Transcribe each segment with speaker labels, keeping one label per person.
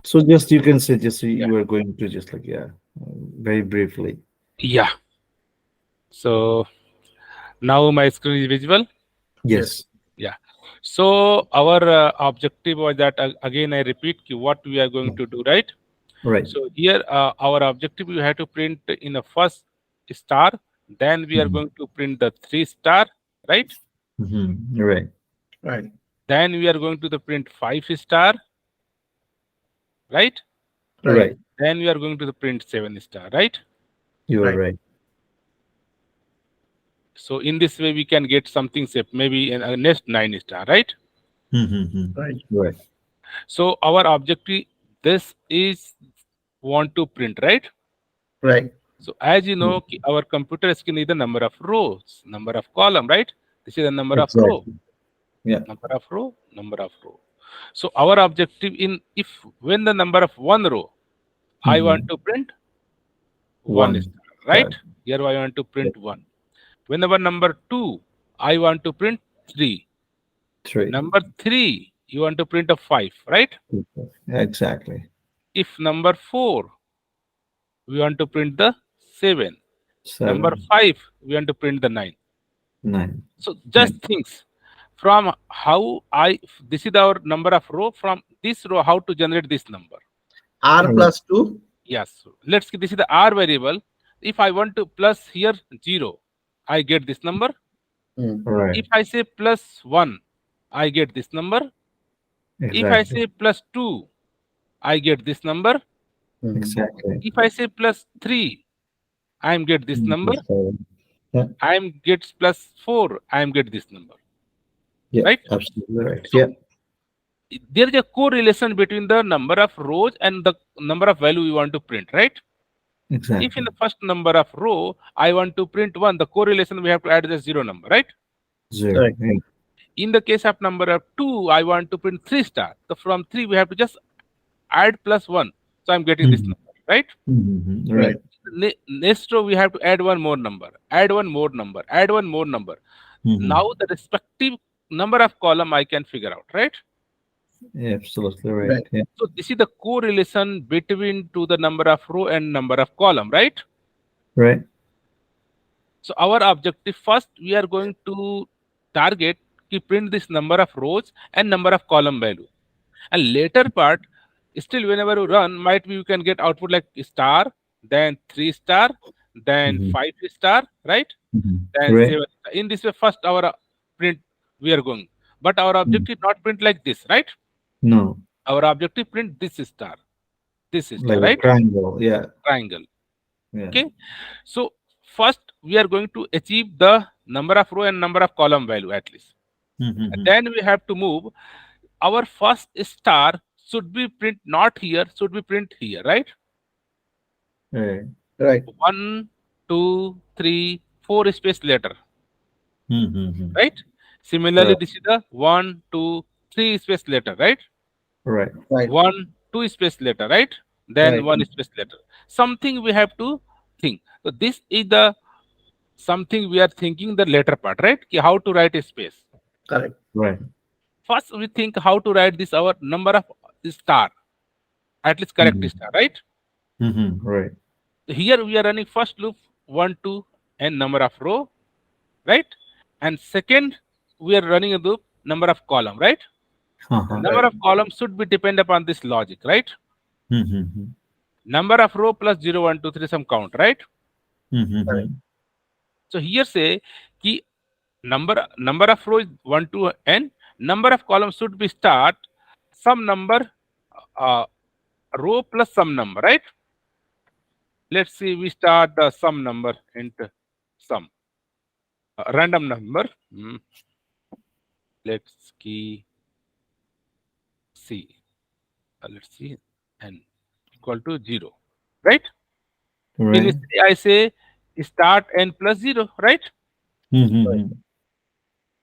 Speaker 1: So just you can say just you are going to just like very briefly.
Speaker 2: Yeah. So now my screen is visible.
Speaker 1: Yes.
Speaker 2: Yeah. So our objective was that again I repeat what we are going to do, right?
Speaker 1: Right.
Speaker 2: So here our objective we have to print in the first star, then we are
Speaker 1: Mhm.
Speaker 2: going to print the 3 star, right?
Speaker 1: Right.
Speaker 3: Right.
Speaker 2: Then we are going to the print 5 star, right?
Speaker 3: Right.
Speaker 1: Right.
Speaker 2: Then we are going to the print 7 star, right?
Speaker 1: You are
Speaker 3: Right.
Speaker 1: right.
Speaker 2: So in this way we can get something safe, maybe in next 9 star, right?
Speaker 3: Right.
Speaker 1: Right.
Speaker 2: So our objective this is want to print, right?
Speaker 3: Right.
Speaker 2: So as you know, our computer screen is the number of rows, number of column, right? This is the number of row,
Speaker 1: Exactly. Yeah.
Speaker 2: number of row, number of row. So our objective in if when the number of one row, I want
Speaker 1: Mhm.
Speaker 2: to print one
Speaker 1: One.
Speaker 2: star, right?
Speaker 1: Right.
Speaker 2: Here I want to
Speaker 1: Yeah.
Speaker 2: print one. Whenever number two, I want to print three.
Speaker 1: Three.
Speaker 2: Number three, you want to print a five, right?
Speaker 1: Exactly.
Speaker 2: If number four, we want to print the seven. Number
Speaker 1: 7,
Speaker 2: five, we want to print the nine.
Speaker 1: 9.
Speaker 2: So
Speaker 1: Yeah.
Speaker 2: just things from how this is our number of row, from this row how to generate this number.
Speaker 3: R
Speaker 1: Right.
Speaker 3: plus 2.
Speaker 2: Yes, let's this is the r variable. If I want to plus here 0, I get this number.
Speaker 3: Mm.
Speaker 1: Right.
Speaker 2: If I say plus 1, I get this number. If I
Speaker 1: Exactly.
Speaker 2: say plus 2, I get this number.
Speaker 3: Mm.
Speaker 1: Exactly.
Speaker 2: If I say plus 3, I am get this number.
Speaker 1: 7. Yeah.
Speaker 2: I am get plus 4, I am get this number,
Speaker 1: Yeah.
Speaker 2: right?
Speaker 1: Absolutely right.
Speaker 2: So
Speaker 1: Yeah.
Speaker 2: there is a correlation between the number of rows and the number of value we want to print, right? If in
Speaker 1: Exactly.
Speaker 2: the first number of row I want to print 1, the correlation we have to add the 0 number, right?
Speaker 1: 0.
Speaker 3: Right.
Speaker 1: Yeah.
Speaker 2: In the case of number of 2, I want to print 3 star. So from 3 we have to just add plus 1. So I'm getting this
Speaker 1: Mhm.
Speaker 2: number, right?
Speaker 1: Right.
Speaker 3: Right.
Speaker 2: Next row we have to add one more number, add one more number, add one more number. Now
Speaker 1: Mhm.
Speaker 2: the respective number of column I can figure out, right?
Speaker 1: Yeah, absolutely right.
Speaker 3: Right.
Speaker 1: Yeah.
Speaker 2: So this is the correlation between to the number of row and number of column, right?
Speaker 1: Right.
Speaker 2: So our objective first we are going to target to print this number of rows and number of column value. And later part, still whenever you run, might be you can get output like star, then 3 star, then
Speaker 1: Mhm.
Speaker 2: 5 star, right? Then
Speaker 1: Right.
Speaker 2: 7 star. In this way, first our print we are going. But our
Speaker 1: Mm.
Speaker 2: objective not print like this, right?
Speaker 1: No,
Speaker 2: Our objective print this star,
Speaker 1: like a
Speaker 2: right?
Speaker 1: triangle. Yeah.
Speaker 2: Triangle.
Speaker 1: Yeah.
Speaker 2: Okay. So first we are going to achieve the number of row and number of column value at least. And
Speaker 1: Mhm.
Speaker 2: then we have to move. Our first star should be print not here, should be print here, right?
Speaker 1: Right.
Speaker 3: Right.
Speaker 2: 1, 2, 3, 4 space later,
Speaker 1: Mhm.
Speaker 2: right? Similarly,
Speaker 1: Right.
Speaker 2: this is the 1, 2, 3 space later, right?
Speaker 1: Right.
Speaker 3: Right.
Speaker 2: 1, 2 space later, right? Then
Speaker 3: Right.
Speaker 2: 1 space later. Something we have to think. So this is the something we are thinking the later part, right? How to write a space.
Speaker 3: Correct.
Speaker 1: Right.
Speaker 2: First, we think how to write this our number of star, at least correct
Speaker 1: Mhm.
Speaker 2: star, right?
Speaker 1: Right.
Speaker 2: Here we are running first loop 1, 2, and number of row, right? And second, we are running a loop number of column, right? The
Speaker 1: Uh-huh.
Speaker 2: number
Speaker 3: Right.
Speaker 2: of columns should be depend upon this logic, right?
Speaker 1: Mhm.
Speaker 2: Number of row plus 0, 1, 2, 3 some count, right?
Speaker 3: Correct.
Speaker 1: Mhm.
Speaker 2: So here say key number of row is 1, 2, and number of columns should be start some number uh, row plus some number, right? Let's see, we start the sum number into sum random number. Let's key C. Let's see, n equal to 0, right?
Speaker 1: Right.
Speaker 2: Initially, I say start n plus 0, right?
Speaker 3: Right.
Speaker 1: Mhm.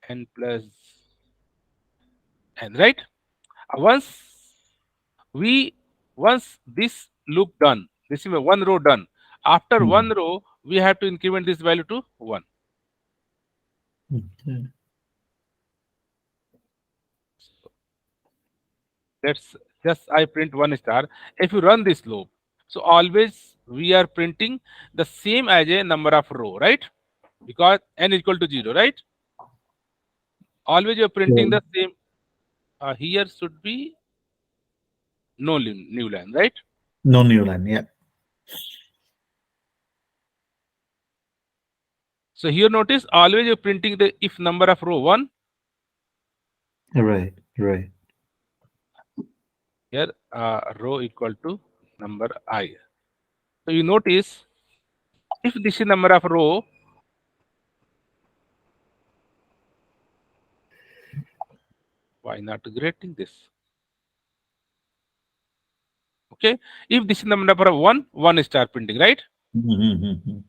Speaker 2: N plus n, right? Once we once this loop done, this is one row done. After one
Speaker 1: Mhm.
Speaker 2: row, we have to increment this value to 1.
Speaker 1: Okay.
Speaker 2: Let's just I print 1 star. If you run this loop, so always we are printing the same as a number of row, right? Because n equal to 0, right? Always you're printing
Speaker 1: Yeah.
Speaker 2: the same. Here should be no new line, right?
Speaker 1: No new line. Yeah.
Speaker 2: So here notice always you're printing the if number of row 1.
Speaker 1: Right. Right.
Speaker 2: Here row equal to number I. So you notice if this is number of row, why not getting this? Okay, if this is the number of 1 star printing, right?
Speaker 1: Mm-hmm.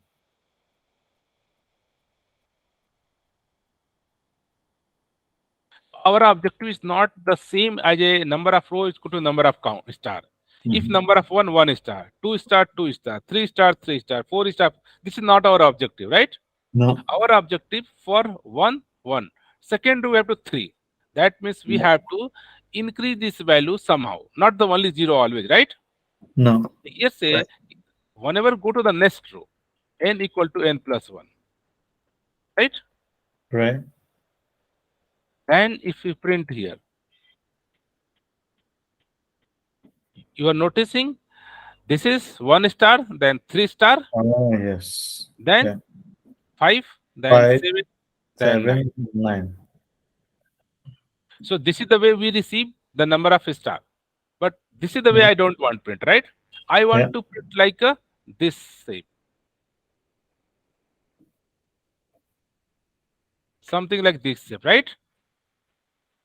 Speaker 2: Our objective is not the same as a number of row is equal to number of count star. If number of 1 star, 2 star 2 star, 3 star 3 star, 4 star, this is not our objective, right?
Speaker 1: No.
Speaker 2: Our objective for 1. Second row we have to 3. That means we have to increase this value somehow, not the only 0 always, right?
Speaker 1: No.
Speaker 2: Here say
Speaker 1: Right.
Speaker 2: whenever go to the next row, n equal to n plus 1, right?
Speaker 1: Right.
Speaker 2: And if we print here, you are noticing this is 1 star, then 3 star,
Speaker 1: Oh yes.
Speaker 2: then
Speaker 1: Yeah.
Speaker 2: 5, then
Speaker 1: Five,
Speaker 2: 7, then 9.
Speaker 1: 7, 9.
Speaker 2: So this is the way we receive the number of star. But this is the way
Speaker 1: Yeah.
Speaker 2: I don't want print, right? I
Speaker 1: Yeah.
Speaker 2: want to print like a this shape. Something like this shape, right?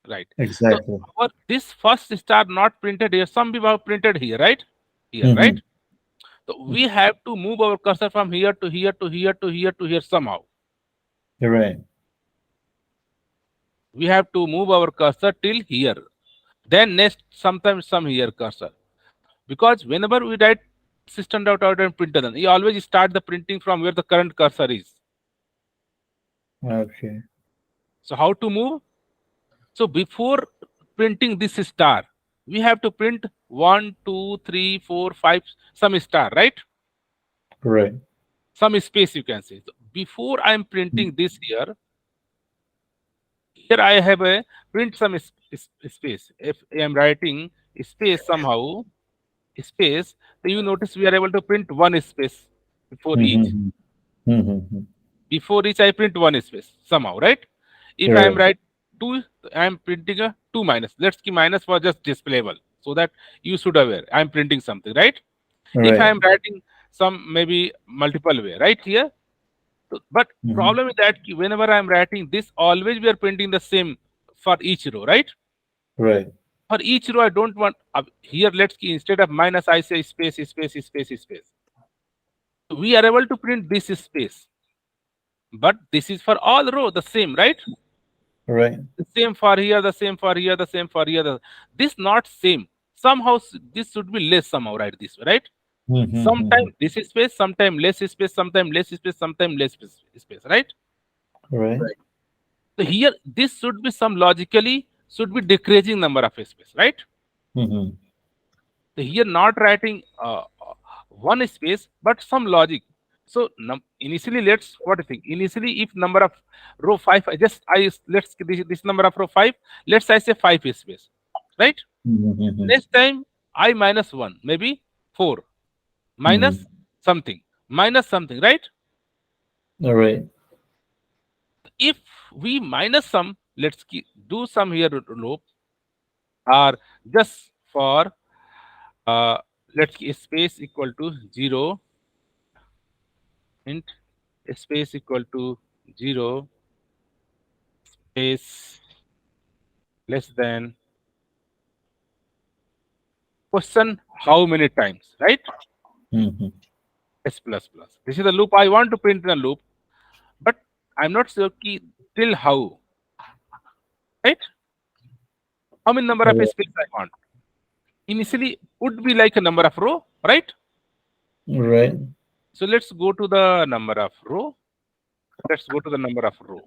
Speaker 2: Right. So
Speaker 1: Exactly.
Speaker 2: our this first star not printed here. Some people have printed here, right? Here, right?
Speaker 1: Mm-hmm.
Speaker 2: So we have to move our cursor from here to here to here to here to here somehow.
Speaker 1: You're right.
Speaker 2: We have to move our cursor till here. Then next, sometimes some here cursor. Because whenever we write system.out and printer, then you always start the printing from where the current cursor is.
Speaker 1: Okay.
Speaker 2: So how to move? So before printing this star, we have to print 1, 2, 3, 4, 5, some star, right?
Speaker 1: Right.
Speaker 2: Some space you can say. So before I am printing this here I have a print some space. If I am writing space somehow, space, then you notice we are able to print one space before each.
Speaker 1: Mm-hmm. Mm-hmm.
Speaker 2: Before each I print one space somehow, right? If I am
Speaker 1: Right.
Speaker 2: write 2, I am printing a 2 minus. Let's keep minus for just displayable so that you should aware I am printing something, right? If I
Speaker 1: Right.
Speaker 2: am writing some maybe multiple way, right here. So, but
Speaker 1: Mm-hmm.
Speaker 2: problem is that whenever I am writing this, always we are printing the same for each row, right?
Speaker 1: Right.
Speaker 2: For each row, I don't want here. Let's key instead of minus, I say space, space, space, space. We are able to print this space, but this is for all row the same, right?
Speaker 1: Right.
Speaker 2: The same for here, the same for here, the same for here. This not same. Somehow this should be less somehow, right? This way, right?
Speaker 1: Mm-hmm.
Speaker 2: Sometimes this is space, sometimes less space, sometimes less space, sometimes less space, right?
Speaker 1: Right.
Speaker 2: So here this should be some logically should be decreasing number of space, right?
Speaker 1: Mm-hmm.
Speaker 2: So here not writing one space but some logic. So initially let's what do you think? Initially if number of row 5, let's this number of row 5, let's I say 5 space, right?
Speaker 1: Mm-hmm.
Speaker 2: Next time I minus 1, maybe 4
Speaker 1: Mm-hmm.
Speaker 2: minus something, right?
Speaker 1: All right.
Speaker 2: If we minus some, let's do some here loop or just for uh, let's space equal to 0 int space equal to 0 space less than question how many times, right?
Speaker 1: Mm-hmm.
Speaker 2: S plus plus. This is the loop I want to print in a loop, but I'm not sure key till how, right? How many number
Speaker 1: All
Speaker 2: of
Speaker 1: right.
Speaker 2: space I want. Initially would be like a number of row, right?
Speaker 1: All right.
Speaker 2: So let's go to the number of row. Let's go to the number of row.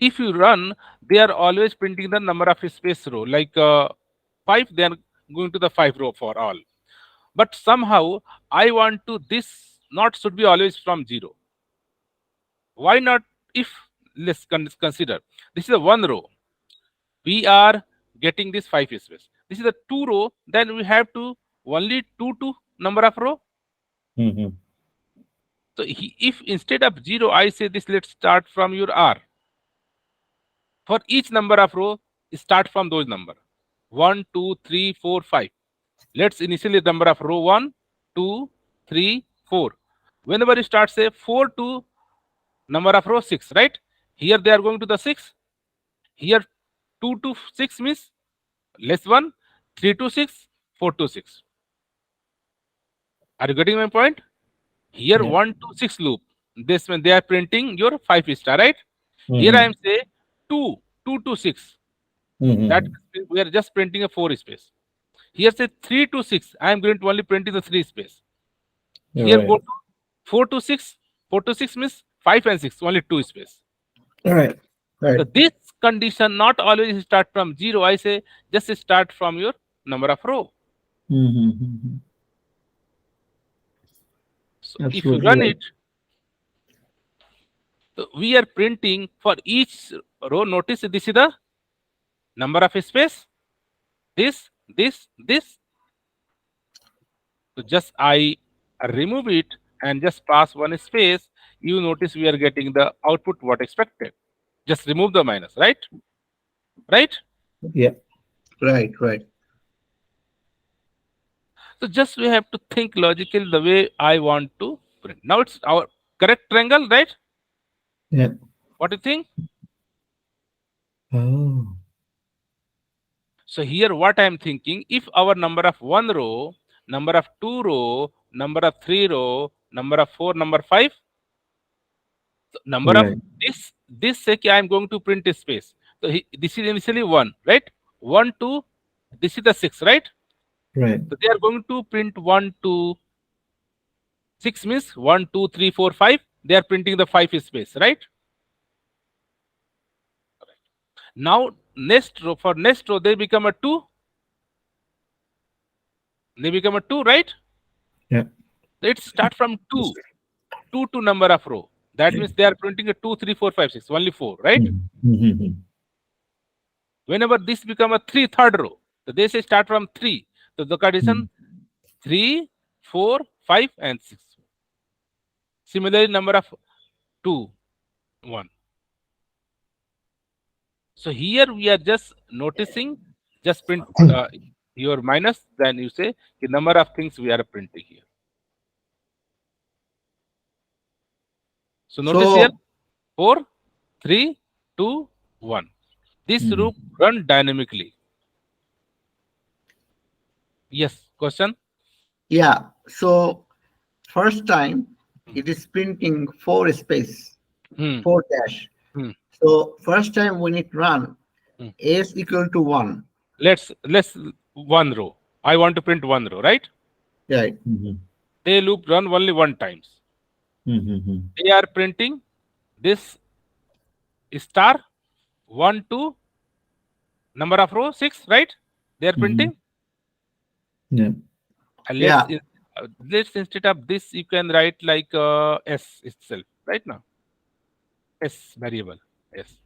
Speaker 2: if you run, they are always printing the number of space row, like 5, they are going to the 5 row for all. But somehow I want to this not should be always from 0. Why not? If let's consider this is a 1 row, we are getting this 5 space. This is a 2 row, then we have to only 2 to number of row.
Speaker 3: Mm-hmm.
Speaker 2: So if instead of 0 I say this, let's start from your R. For each number of row, start from those number 1, 2, 3, 4, 5. Let's initially number of row 1, 2, 3, 4. Whenever you start, say 4 to number of row 6, right? Here they are going to the 6. Here 2 to 6 means less 1, 3 to 6, 4 to 6. Are you getting my point? Here
Speaker 3: Yeah.
Speaker 2: 1 to 6 loop. This when they are printing your 5 star, right? Here I
Speaker 3: Mm-hmm.
Speaker 2: am say 2 to 6. That
Speaker 3: Mm-hmm.
Speaker 2: we are just printing a 4 space. Here say 3 to 6. I am going to only print in the 3 space.
Speaker 3: You're
Speaker 2: Here
Speaker 3: right.
Speaker 2: go to 4 to 6. 4 to 6 means 5 and 6, only 2 space.
Speaker 3: All right.
Speaker 2: So
Speaker 3: Right.
Speaker 2: this condition not always start from 0. I say just start from your number of row.
Speaker 3: Mm-hmm.
Speaker 2: So if you
Speaker 3: Absolutely
Speaker 2: run
Speaker 3: right.
Speaker 2: it, so we are printing for each row. Notice this is the number of space. This. So just I remove it and just pass one space. You notice we are getting the output what expected. Just remove the minus, right? Right?
Speaker 3: Yeah.
Speaker 4: Right, right.
Speaker 2: So just we have to think logically the way I want to print. Now it's our correct triangle, right?
Speaker 3: Yeah.
Speaker 2: What do you think?
Speaker 3: Oh.
Speaker 2: So here what I am thinking, if our number of 1 row, number of 2 row, number of 3 row, number of 4, number 5, so number of
Speaker 3: Right.
Speaker 2: this say I am going to print a space. So this is initially 1, right? 1, 2, this is the 6, right?
Speaker 3: Right.
Speaker 2: So they are going to print 1 to 6 means 1, 2, 3, 4, 5. They are printing the 5 space, right? Now next row, for next row they become a 2. They become a 2, right?
Speaker 3: Yeah.
Speaker 2: Let's start from 2. 2 to number of row. That means they are printing a 2, 3, 4, 5, 6. Only 4, right?
Speaker 3: Mm-hmm.
Speaker 2: Whenever this become a 3, third row, so they say start from 3. So the condition 3, 4, 5, and 6. Similarly, number of 2, 1. So here we are just noticing, just print your minus, then you say the number of things we are printing here. So notice here
Speaker 4: So
Speaker 2: 4, 3, 2, 1. This
Speaker 3: Mhm.
Speaker 2: loop run dynamically. Yes, question?
Speaker 4: yeah, so first time it is printing 4 space,
Speaker 2: Hmm.
Speaker 4: 4 dash.
Speaker 2: Hmm.
Speaker 4: So first time when it run,
Speaker 2: Hmm.
Speaker 4: s equal to 1.
Speaker 2: Let's 1 row. I want to print 1 row, right?
Speaker 4: Right.
Speaker 3: Mhm.
Speaker 2: They loop run only 1 times.
Speaker 3: Mhm.
Speaker 2: They are printing this star 1 to number of row 6, right? They are
Speaker 3: Mhm.
Speaker 2: printing.
Speaker 3: Yeah.
Speaker 2: And
Speaker 4: Yeah.
Speaker 2: let's instead of this you can write like s itself, right? Now s variable s.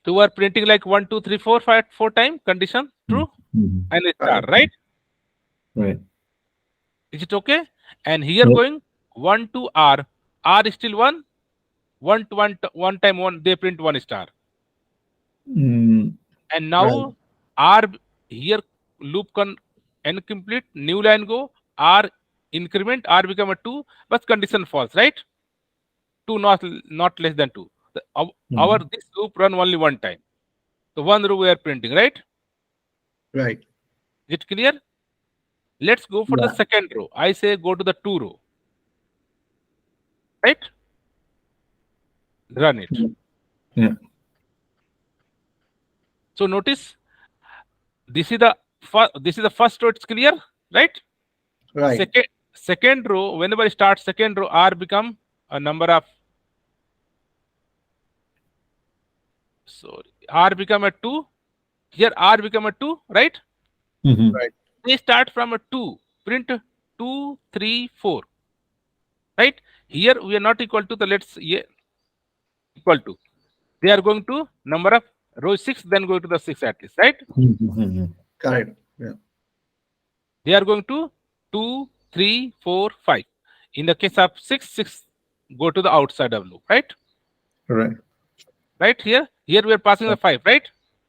Speaker 2: So we are printing like 1, 2, 3, 4, 5, 4 time condition true
Speaker 3: Mhm.
Speaker 2: and a star,
Speaker 4: Right.
Speaker 2: right?
Speaker 3: Right.
Speaker 2: Is it okay? And here
Speaker 3: Yep.
Speaker 2: going 1 to r. R is still 1. 1 to 1, 1 time 1, they print 1 star.
Speaker 3: Mm.
Speaker 2: And
Speaker 4: Right.
Speaker 2: now R here loop can incomplete, new line go, R increment, R become a 2, but condition false, right? 2 not less than 2. Our
Speaker 3: Mhm.
Speaker 2: this loop run only 1 time. So 1 row we are printing, right?
Speaker 4: Right.
Speaker 2: Is it clear? Let's go for the
Speaker 4: Yeah.
Speaker 2: second row. I say go to the 2 row, right? Run it.
Speaker 3: Yeah.
Speaker 2: So notice this is the first row, it's clear, right?
Speaker 4: Right.
Speaker 2: second row, whenever it starts second row, R become a number of, sorry, R become a 2. Here R become a 2, right?
Speaker 3: Mm-hmm.
Speaker 4: Right.
Speaker 2: They start from a 2. Print 2, 3, 4. Right? Here we are not equal to the, let's, yeah, equal to. They are going to number of row 6, then go to the 6 at least, right?
Speaker 3: Mm-hmm.
Speaker 4: Correct. Yeah.
Speaker 2: They are going to 2, 3, 4, 5. In the case of 6, 6 go to the outside of loop, right?
Speaker 3: Right.
Speaker 2: Right here. Here we are passing the 5, right?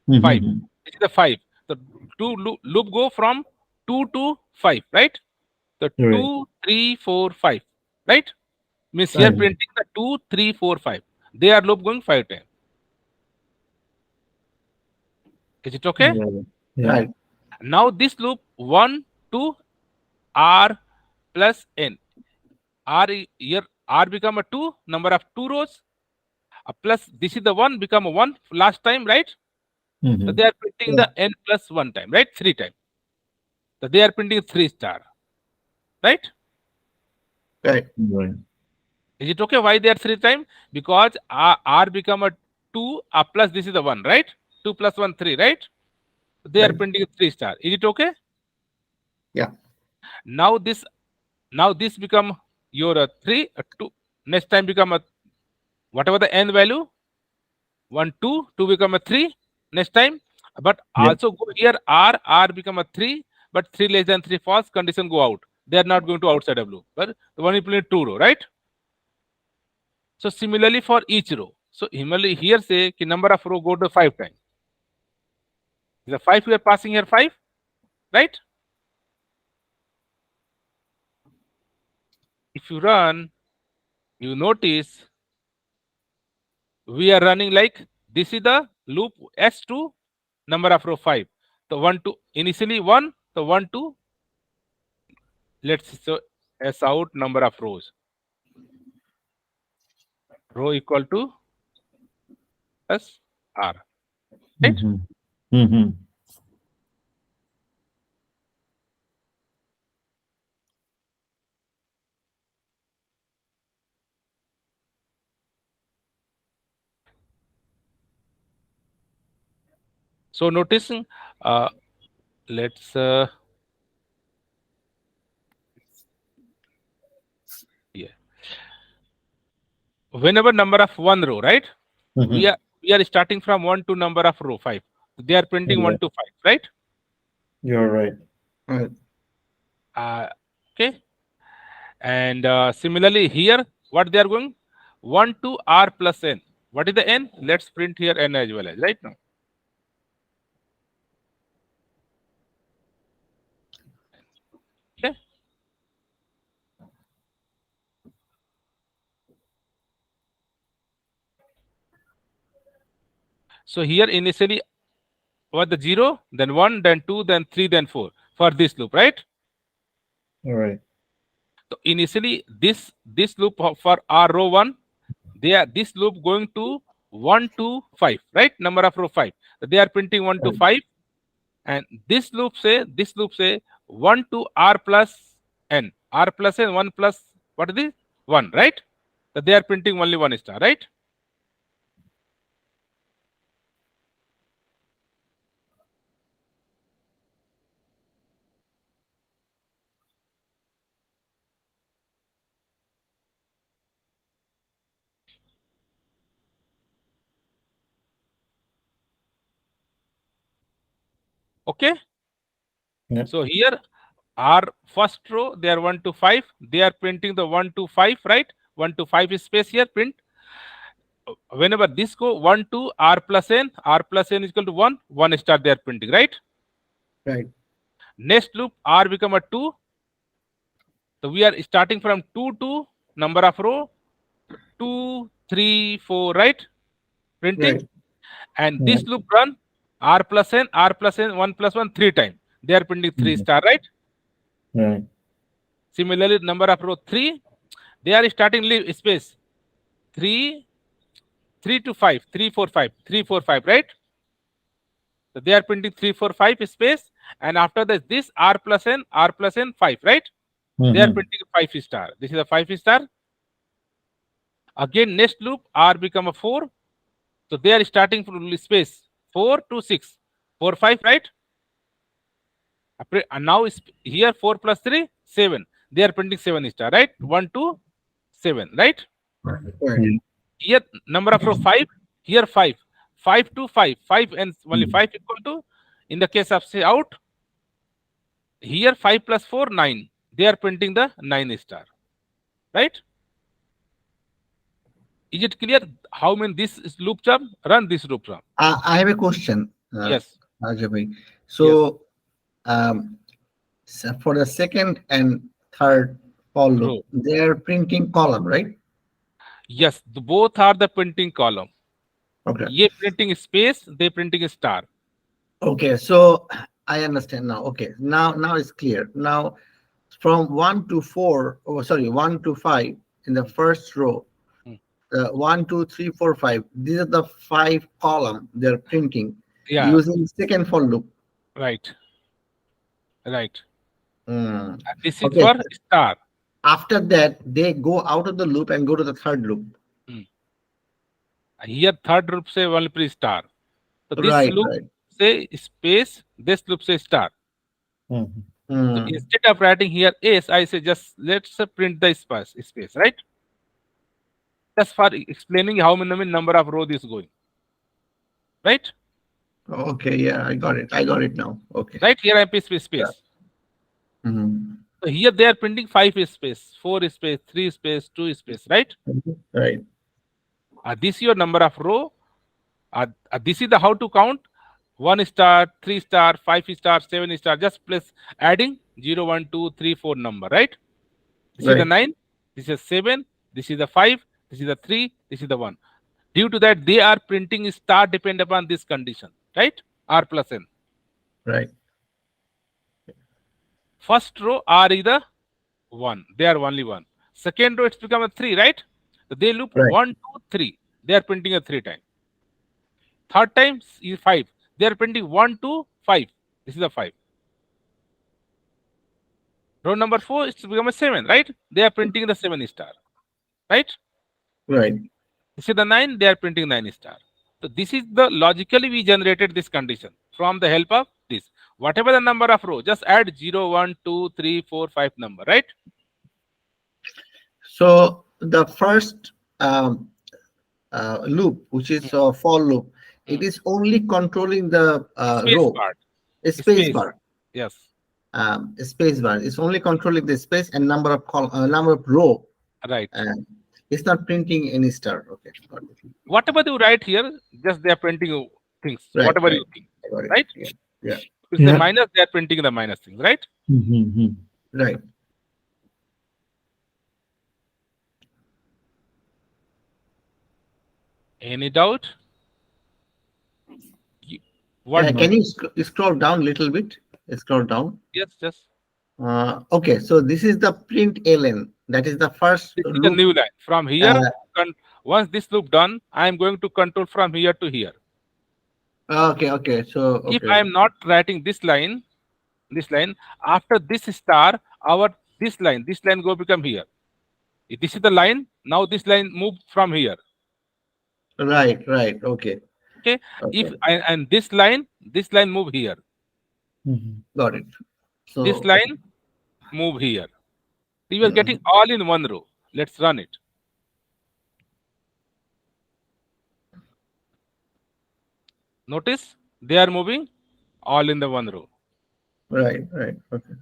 Speaker 2: 5.
Speaker 3: Mm-hmm.
Speaker 2: This is the 5. The loop go from 2 to 5, right? The
Speaker 3: Right.
Speaker 2: 2, 3, 4, 5, right? Means here
Speaker 3: Right.
Speaker 2: printing the 2, 3, 4, 5. They are loop going 5 times. Is it okay?
Speaker 3: Yeah. Yeah.
Speaker 4: Right.
Speaker 2: Now this loop 1 to R plus N. Here R become a 2, number of 2 rows. Plus this is the 1 become a 1 last time, right? So
Speaker 3: Mm-hmm.
Speaker 2: they are printing
Speaker 4: Yeah.
Speaker 2: the N plus 1 time, right? 3 times. So they are printing 3 star, right?
Speaker 4: Right.
Speaker 3: Right.
Speaker 2: Is it okay? Why they are 3 times? Because R become a 2, plus this is the 1, right? 2 plus 1, 3, right? They are
Speaker 4: Right.
Speaker 2: printing 3 star. Is it okay?
Speaker 4: Yeah.
Speaker 2: Now this become your 3, 2. Next time become a whatever the n value, 1, 2, 2 become a 3 next time. But
Speaker 3: Yeah.
Speaker 2: also go here, R become a 3, but 3 less than 3 false, condition go out. They are not going to outside of loop. But the one is 2 row, right? So similarly for each row. So similarly here say ki number of row go to 5 times. The 5 we are passing here 5, right? If you run, you notice we are running like this is the loop S2, number of row 5. So 1 2 initially 1, so 1 2, let's so S out number of rows. Row equal to plus R, right?
Speaker 3: Mm-hmm. Mm-hmm.
Speaker 2: So noticing, let's yeah, whenever number of one row, right?
Speaker 3: Mm-hmm.
Speaker 2: We are starting from 1 to number of row 5. They are printing
Speaker 3: Yeah.
Speaker 2: 1 to 5, right?
Speaker 3: You're right.
Speaker 4: Right.
Speaker 2: Okay. And similarly here, what they are going 1 to R plus N. What is the N? Let's print here N as well as right now. Okay. So here initially what the 0, then 1, then 2, then 3, then 4 for this loop, right?
Speaker 3: All right.
Speaker 2: So initially this loop for R row 1, this loop going to 1 to 5, right? Number of row 5. So they are printing 1 to
Speaker 3: Right.
Speaker 2: 5, and this loop say 1 to R plus N. R plus N 1 plus what is this? 1, right? So they are printing only 1 star, right? Okay.
Speaker 3: Yep.
Speaker 2: So here R first row they are 1 to 5. They are printing the 1 to 5, right? 1 to 5 is space here print. Whenever this go 1 to R plus N is equal to 1, 1 star they are printing, right?
Speaker 4: Right.
Speaker 2: Next loop R become a 2. So we are starting from 2 to number of row 2, 3, 4, right? Printing.
Speaker 4: Right.
Speaker 2: And
Speaker 3: Yeah.
Speaker 2: this loop run R plus N 1 plus 1 3 times. They are printing 3
Speaker 3: Mhm.
Speaker 2: star, right?
Speaker 3: Right.
Speaker 2: Similarly, number of row 3, they are starting leave space 3, 3 to 5, 3, 4, 5, 3, 4, 5, right? So they are printing 3, 4, 5 space, and after this R plus N 5, right? They are
Speaker 3: Mhm.
Speaker 2: printing 5 star. This is a 5 star. Again, next loop R become a 4. So they are starting from space 4 to 6. 4, 5, right? And now is here 4 plus 3, 7. They are printing 7 star, right? 1 to 7, right?
Speaker 4: Right.
Speaker 3: Mm.
Speaker 2: Here number of row 5, here 5. 5 to 5. 5 and only
Speaker 3: Mm.
Speaker 2: 5 equal to, in the case of say out, here 5 plus 4, 9. They are printing the 9 star, right? Is it clear how many this is loop term? Run this loop term.
Speaker 4: I have a question,
Speaker 2: Yes,
Speaker 4: Ajay bhai.
Speaker 2: yes,
Speaker 4: So, so for the second and third for loop,
Speaker 2: row.
Speaker 4: they are printing column, right?
Speaker 2: Yes, both are the printing column.
Speaker 4: Okay.
Speaker 2: Ye printing space, they printing star.
Speaker 4: Okay. So I understand now. Okay. Now it's clear. Now from 1 to 4, oh sorry, 1 to 5 in the first row,
Speaker 2: Hmm.
Speaker 4: 1, 2, 3, 4, 5. These are the 5 column they're printing
Speaker 2: Yeah,
Speaker 4: using second for loop.
Speaker 2: right, right.
Speaker 4: Mm.
Speaker 2: And this is
Speaker 4: Okay.
Speaker 2: for star.
Speaker 4: After that, they go out of the loop and go to the third loop.
Speaker 2: Hmm. Here third loop say only pre star. So this
Speaker 4: Right,
Speaker 2: loop
Speaker 4: right.
Speaker 2: say space, this loop say star.
Speaker 3: Mhm.
Speaker 2: So
Speaker 4: Mm.
Speaker 2: instead of writing here S, I say just let's print the space, right? Just for explaining how many number of row this going, right?
Speaker 4: Okay, yeah, I got it. I got it now. Okay.
Speaker 2: Right here I space
Speaker 4: Yeah.
Speaker 2: space.
Speaker 4: Mhm.
Speaker 2: So here they are printing 5 space, 4 space, 3 space, 2 space, right?
Speaker 4: Right.
Speaker 2: This is your number of row. This is the how to count 1 star, 3 star, 5 star, 7 star. Just plus adding 0, 1, 2, 3, 4 number, right? This is the
Speaker 4: Right.
Speaker 2: 9. This is 7. This is the 5. This is the 3. This is the 1. Due to that, they are printing star depend upon this condition, right? R plus N.
Speaker 4: Right.
Speaker 2: First row R is the 1. They are only 1. Second row it's become a 3, right? So they loop
Speaker 4: Right.
Speaker 2: 1, 2, 3. They are printing a 3 time. Third time is 5. They are printing 1, 2, 5. This is a 5. Row number 4 it's become a 7, right? They are printing the 7 star, right?
Speaker 4: Right.
Speaker 2: This is the 9. They are printing 9 star. So this is the logically we generated this condition from the help of this. Whatever the number of row, just add 0, 1, 2, 3, 4, 5 number, right?
Speaker 4: So the first loop, which is for loop, it
Speaker 2: Hmm.
Speaker 4: is only controlling the
Speaker 2: Space
Speaker 4: row,
Speaker 2: part.
Speaker 4: space
Speaker 2: Space.
Speaker 4: bar.
Speaker 2: Yes.
Speaker 4: Space bar. It's only controlling the space and number of row.
Speaker 2: Right.
Speaker 4: It's not printing any star. Okay. Got it.
Speaker 2: Whatever you write here, just they are printing things.
Speaker 4: Right.
Speaker 2: Whatever
Speaker 4: Right.
Speaker 2: you think,
Speaker 4: I got it.
Speaker 2: right?
Speaker 4: Yeah. Yeah.
Speaker 2: If it's a
Speaker 3: Yeah.
Speaker 2: minus, they are printing the minus things, right?
Speaker 3: Mhm.
Speaker 4: Right.
Speaker 2: Any doubt? What?
Speaker 3: No.
Speaker 4: Can you scroll down a little bit? Scroll down.
Speaker 2: Yes, yes.
Speaker 4: Okay, so this is the print ln. That is the first
Speaker 2: This is a
Speaker 4: loop.
Speaker 2: new line. From here,
Speaker 4: Uh,
Speaker 2: once this loop done, I am going to control from here to here.
Speaker 4: okay, okay. So
Speaker 2: If
Speaker 4: okay,
Speaker 2: I am not writing this line, after this star, this line go become here. If this is the line. Now this line move from here.
Speaker 4: right, right. Okay,
Speaker 2: Okay. If
Speaker 4: okay,
Speaker 2: and this line move here.
Speaker 3: Mhm.
Speaker 4: got it.
Speaker 2: This
Speaker 4: So
Speaker 2: line move here. You are getting
Speaker 4: mhm,
Speaker 2: all in one row. Let's run it. Notice they are moving all in the one row.
Speaker 4: right, right. Okay,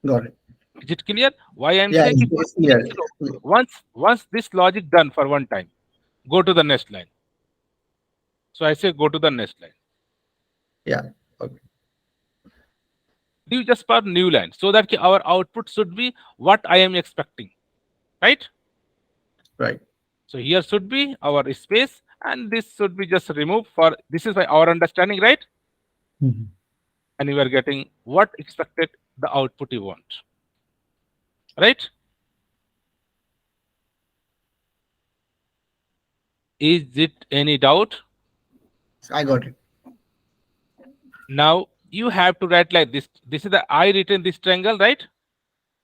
Speaker 4: got it.
Speaker 2: Is it clear? Why I'm
Speaker 4: Yeah,
Speaker 2: saying if
Speaker 4: it's
Speaker 2: this
Speaker 4: clear.
Speaker 2: row, once this logic done for one time, go to the next line. So I say go to the next line.
Speaker 4: Yeah, okay,
Speaker 2: Do just for new line so that our output should be what I am expecting, right?
Speaker 4: right.
Speaker 2: So here should be our space, and this should be just removed for this is by our understanding, right?
Speaker 3: Mhm.
Speaker 2: And you are getting what expected the output you want, right? Is it any doubt?
Speaker 4: I got it.
Speaker 2: Now you have to write like this. This is the I written this triangle, right?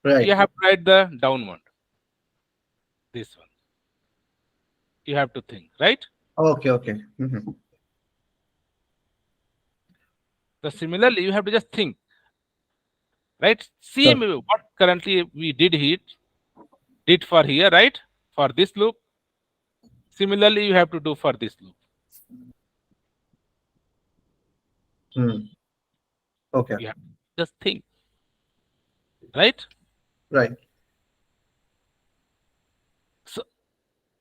Speaker 4: Right.
Speaker 2: You have to write the down one. This one. You have to think, right?
Speaker 4: Okay. Okay. Mhm.
Speaker 2: So similarly, you have to just think, right?
Speaker 4: Sure.
Speaker 2: Same way what currently we did for here, right? For this loop. Similarly, you have to do for this loop.
Speaker 4: Mm. Okay.
Speaker 2: You have to just think, right?
Speaker 4: Right.
Speaker 2: So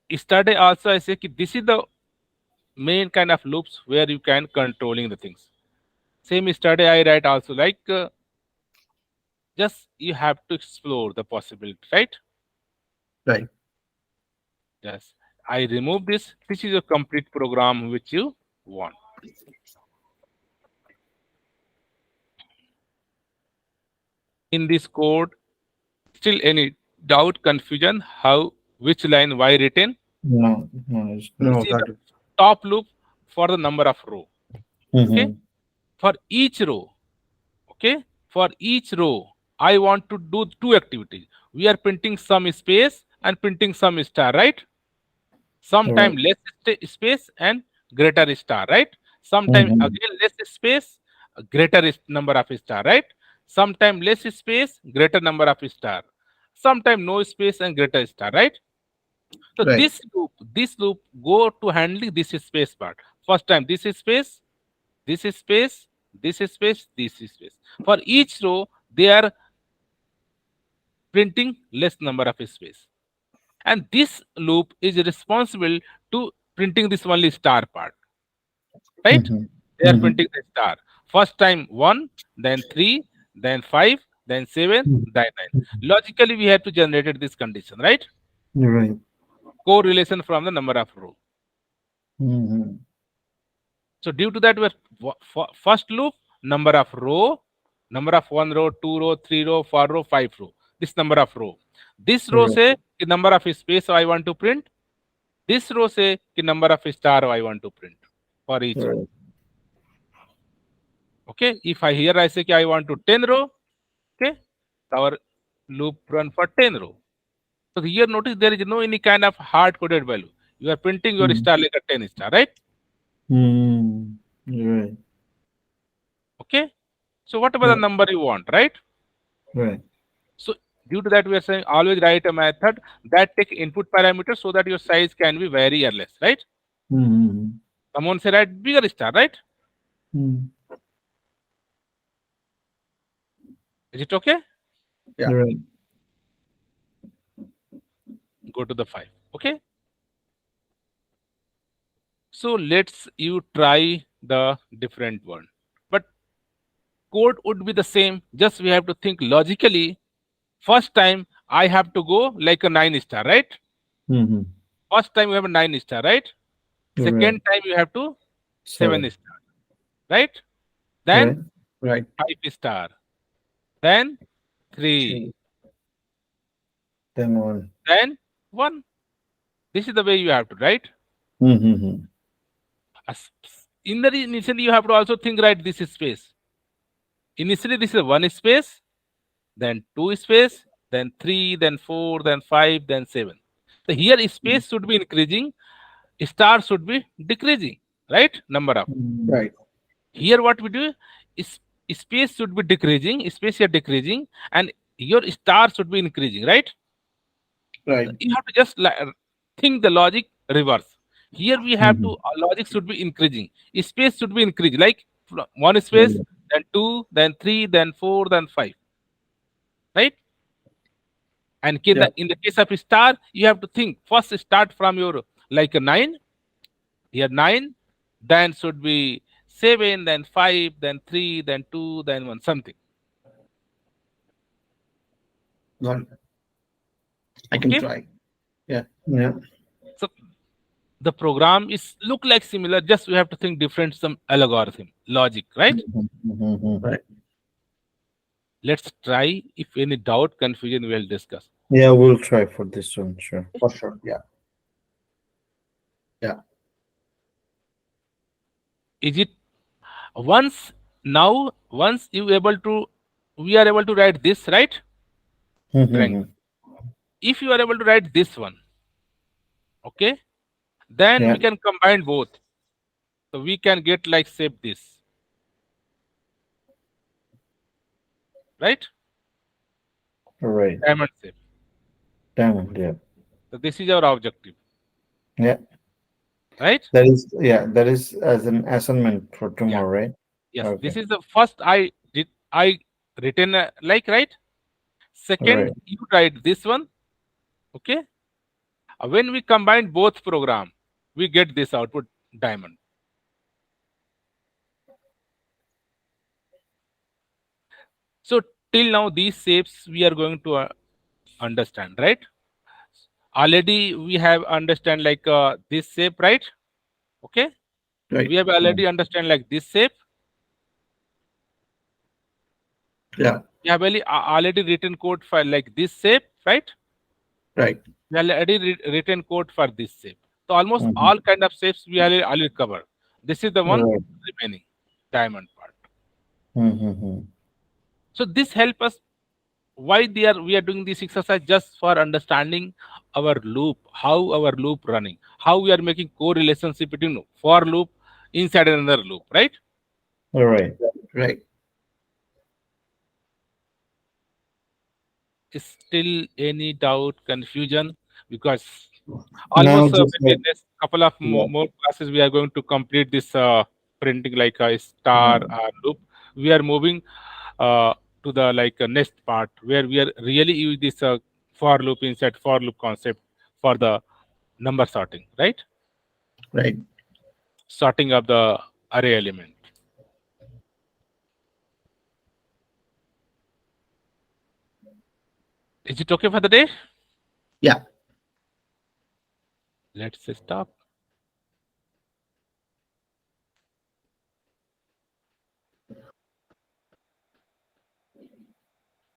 Speaker 2: yesterday also I say ki this is the main kind of loops where you can controlling the things. Same yesterday I write also like just you have to explore the possibility, right?
Speaker 4: Right.
Speaker 2: Yes. I remove this. This is a complete program which you want. In this code, still any doubt, confusion, how, which line, why written?
Speaker 1: No, no, it's
Speaker 4: No,
Speaker 1: not.
Speaker 2: See
Speaker 4: got
Speaker 2: the
Speaker 4: it.
Speaker 2: top loop for the number of row. Okay.
Speaker 3: Mhm.
Speaker 2: For each row, okay. For each row, I want to do two activities. We are printing some space and printing some star, right? Sometime
Speaker 1: Right.
Speaker 2: less space and greater star, right? Sometime
Speaker 3: Mhm.
Speaker 2: again less space, greater number of star, right? Sometime less space, greater number of star. Sometime no space and greater star, right? So
Speaker 4: Right.
Speaker 2: this loop go to handling this space part. First time this is space, this is space, this is space, this is space. For each row, they are printing less number of space. And this loop is responsible to printing this only star part, right?
Speaker 3: Mhm.
Speaker 2: They are
Speaker 3: Mhm.
Speaker 2: printing the star. First time 1, then 3, then 5, then 7,
Speaker 3: Mhm.
Speaker 2: then 9. Logically, we have to generate this condition, right?
Speaker 1: You're right.
Speaker 2: Correlation from the number of row.
Speaker 3: Mhm.
Speaker 2: So due to that, first loop, number of row, number of 1 row, 2 row, 3 row, 4 row, 5 row. This number of row. This row
Speaker 1: Right.
Speaker 2: say the number of space I want to print. This row say the number of star I want to print for each row.
Speaker 1: Right.
Speaker 2: Okay. If I here I say I want to 10 row, okay, our loop run for 10 row. So here notice there is no any kind of hard coded value. You are printing your
Speaker 3: Mhm.
Speaker 2: star like a 10 star, right?
Speaker 3: Mhm.
Speaker 1: You're right.
Speaker 2: Okay. So whatever the
Speaker 1: Yeah.
Speaker 2: number you want, right?
Speaker 1: Right.
Speaker 2: So due to that, we are saying always write a method that take input parameters so that your size can be vary or less, right?
Speaker 3: Mhm.
Speaker 2: Someone say write bigger star, right?
Speaker 3: Mhm.
Speaker 2: Is it okay?
Speaker 4: Yeah.
Speaker 1: You're right.
Speaker 2: Go to the 5. Okay. So let's you try the different one. But code would be the same. Just we have to think logically. First time I have to go like a 9 star, right?
Speaker 3: Mhm.
Speaker 2: First time you have a 9 star, right?
Speaker 1: You're right.
Speaker 2: Second time you have to 7
Speaker 1: 7.
Speaker 2: star, right? Then
Speaker 1: Right.
Speaker 4: Right.
Speaker 2: 5 star. Then 3.
Speaker 1: 3. Then 1.
Speaker 2: Then 1. This is the way you have to write.
Speaker 3: Mhm.
Speaker 2: In the initially, you have to also think right this is space. Initially, this is 1 space, then 2 space, then 3, then 4, then 5, then 7. So here space should be increasing, star should be decreasing, right? Number of.
Speaker 3: Mhm.
Speaker 4: Right.
Speaker 2: Here what we do is space should be decreasing, space here decreasing, and your star should be increasing, right?
Speaker 4: Right.
Speaker 2: You have to just think the logic reverse. Here we have to
Speaker 3: Mhm.
Speaker 2: logic should be increasing. Space should be increasing, like one space,
Speaker 3: Yeah.
Speaker 2: then two, then three, then four, then five, right? And
Speaker 4: Yeah.
Speaker 2: in the case of star, you have to think first start from your like a 9. Here 9, then should be 7, then 5, then 3, then 2, then 1, something.
Speaker 4: Got it. I can
Speaker 2: Okay.
Speaker 4: try. Yeah.
Speaker 1: Yeah.
Speaker 2: So the program is look like similar, just we have to think different some algorithm logic, right?
Speaker 3: Mhm. Mhm.
Speaker 4: Right.
Speaker 2: Let's try. If any doubt, confusion, we'll discuss.
Speaker 1: Yeah, we'll try for this one, sure.
Speaker 4: For sure. Yeah. Yeah.
Speaker 2: Is it once now? Once you able to, we are able to write this, right?
Speaker 3: Mm-hmm.
Speaker 2: If you are able to write this one, okay, then
Speaker 3: Yeah.
Speaker 2: we can combine both. So we can get like shape this, right?
Speaker 3: Right.
Speaker 2: Diamond shape.
Speaker 3: Diamond. Yeah.
Speaker 2: So this is our objective,
Speaker 3: Yeah.
Speaker 2: right?
Speaker 3: That is as an assignment for
Speaker 2: Yeah.
Speaker 3: tomorrow, right?
Speaker 2: Yes.
Speaker 3: Okay.
Speaker 2: This is the first I written like, right. Second,
Speaker 3: Right.
Speaker 2: you write this one. Okay. When we combine both program, we get this output diamond. So till now, these shapes we are going to understand, right? Already we have understand like this shape, right? Okay.
Speaker 4: Right.
Speaker 2: We have already understand like this shape.
Speaker 4: Yeah.
Speaker 2: We have already written code for like this shape, right?
Speaker 4: Right.
Speaker 2: We already written code for this shape. So almost
Speaker 3: Mm-hmm.
Speaker 2: all kind of shapes we already covered. This is the one
Speaker 3: Right.
Speaker 2: remaining diamond part.
Speaker 3: Mm-hmm.
Speaker 2: So this help us why we are doing this exercise just for understanding our loop, how our loop running, how we are making correlationship between for loop inside another loop, right?
Speaker 3: Right.
Speaker 4: Right.
Speaker 2: Still any doubt, confusion? Because
Speaker 3: Now
Speaker 2: almost
Speaker 3: just
Speaker 2: maybe
Speaker 3: like
Speaker 2: next couple of
Speaker 3: yeah.
Speaker 2: more classes we are going to complete this printing like a star
Speaker 3: Mm.
Speaker 2: loop. We are moving uh, to the like next part where we are really use this for loop inside for loop concept for the number sorting, right?
Speaker 4: Right.
Speaker 2: Sorting of the array element. Is it okay for the day?
Speaker 4: Yeah.
Speaker 2: Let's stop.